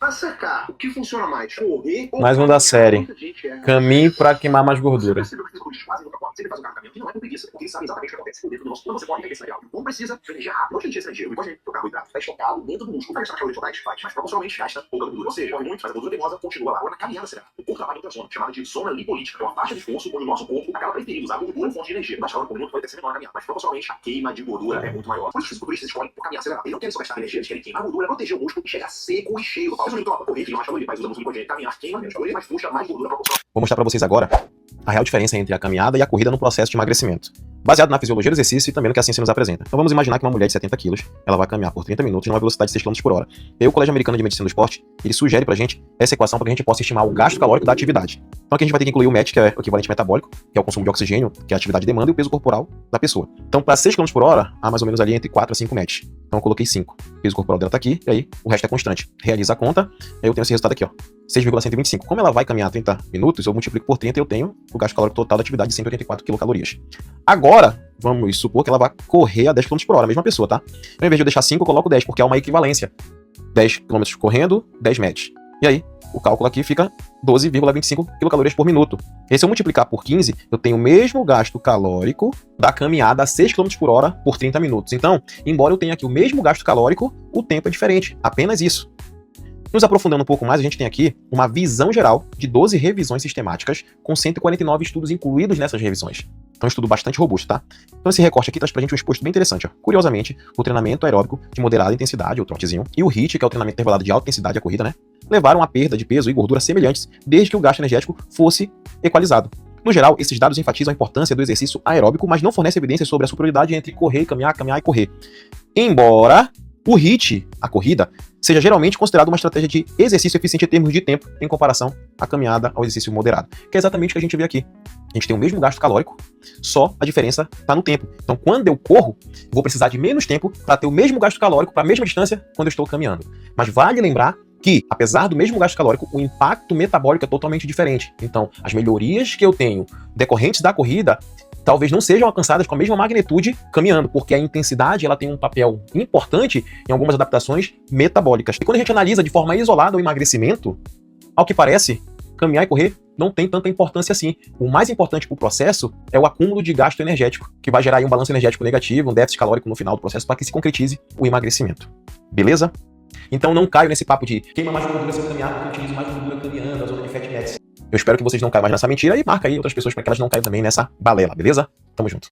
Pra secar, o que funciona mais? Correr ou Mais um da caminhar? série. Muita gente Caminho pra queimar mais Você gordura. percebeu que os fisiculturistas quase nunca podem. Sempre faz o carro caminhando, que não é por preguiça, porque eles sabem exatamente o que acontece dentro do nosso. Quando você corre, tem esse legal. Não precisa de energia rápida. Não tem energia estrangeira. O importante é que o carboidrato está estocado dentro do músculo. Faz essa calorias totais, faz. Mas proporcionalmente gasta pouca gordura. Ou seja, corre muito, mas a gordura teimosa continua lá. Agora na caminhada será. O corpo trabalha em outra zona, chamada de zona lipolítica. É uma faixa de esforço onde o nosso corpo acaba preferindo usar gordura como fonte de energia. Baixa por minuto pode ser menor na caminhada. Mas proporcionalmente a queima de gordura é muito maior. Por isso os fisiculturistas escolhem por caminhar acelerado. Eles não querem só gastar energia, eles querem queimar gordura, proteger o músculo e chegar seco e cheio. Faz um correr, queima mais caloria, mas usa músculo hipogênico, caminhar, queima menos caloria, mas puxa mais gordura proporcional. Vou mostrar pra vocês agora a real diferença entre a caminhada e a corrida no processo de emagrecimento, baseado na fisiologia do exercício e também no que a ciência nos apresenta. Então vamos imaginar que uma mulher de 70 quilos, ela vai caminhar por 30 minutos numa velocidade de 6 km por hora. E aí o Colégio Americano de Medicina do Esporte, ele sugere pra gente essa equação para que a gente possa estimar o gasto calórico da atividade. Então aqui a gente vai ter que incluir o MET, que é o equivalente metabólico, que é o consumo de oxigênio, que é a atividade de demanda, e o peso corporal da pessoa. Então para 6 km por hora, há mais ou menos ali entre 4 a 5 MET. Então eu coloquei 5. O peso corporal dela tá aqui, e aí o resto é constante. Realiza a conta, aí eu tenho esse resultado aqui, ó. 6,125. Como ela vai caminhar 30 minutos, eu multiplico por 30 e eu tenho o gasto calórico total da atividade de 184 quilocalorias. Agora, vamos supor que ela vai correr a 10 km por hora, a mesma pessoa, tá? Então, ao invés de eu deixar 5, eu coloco 10, porque é uma equivalência. 10 km correndo, 10 MET. E aí, o cálculo aqui fica 12,25 quilocalorias por minuto. E se eu multiplicar por 15, eu tenho o mesmo gasto calórico da caminhada a 6 km por hora por 30 minutos. Então, embora eu tenha aqui o mesmo gasto calórico, o tempo é diferente. Apenas isso. Nos aprofundando um pouco mais, a gente tem aqui uma visão geral de 12 revisões sistemáticas, com 149 estudos incluídos nessas revisões. Então, um estudo bastante robusto, tá? Então, esse recorte aqui traz pra gente um exposto bem interessante, ó. Curiosamente, o treinamento aeróbico de moderada intensidade, o trotezinho, e o HIIT, que é o treinamento intervalado de alta intensidade, a corrida, né? Levaram a perda de peso e gordura semelhantes, desde que o gasto energético fosse equalizado. No geral, esses dados enfatizam a importância do exercício aeróbico, mas não fornecem evidências sobre a superioridade entre correr, caminhar e correr. Embora o HIIT, a corrida, seja geralmente considerado uma estratégia de exercício eficiente em termos de tempo, em comparação à caminhada ao exercício moderado. Que é exatamente o que a gente vê aqui. A gente tem o mesmo gasto calórico, só a diferença está no tempo. Então, quando eu corro, vou precisar de menos tempo para ter o mesmo gasto calórico para a mesma distância quando eu estou caminhando. Mas vale lembrar que, apesar do mesmo gasto calórico, o impacto metabólico é totalmente diferente. Então, as melhorias que eu tenho decorrentes da corrida talvez não sejam alcançadas com a mesma magnitude caminhando, porque a intensidade ela tem um papel importante em algumas adaptações metabólicas. E quando a gente analisa de forma isolada o emagrecimento, ao que parece, caminhar e correr não tem tanta importância assim. O mais importante para o processo é o acúmulo de gasto energético, que vai gerar aí um balanço energético negativo, um déficit calórico no final do processo, para que se concretize o emagrecimento. Beleza? Então não caio nesse papo de queima mais gordura se eu caminhar, porque eu utilizo mais gordura caminhando, a zona de fat mass. Eu espero que vocês não caiam mais nessa mentira e marca aí outras pessoas para que elas não caiam também nessa balela, beleza? Tamo junto.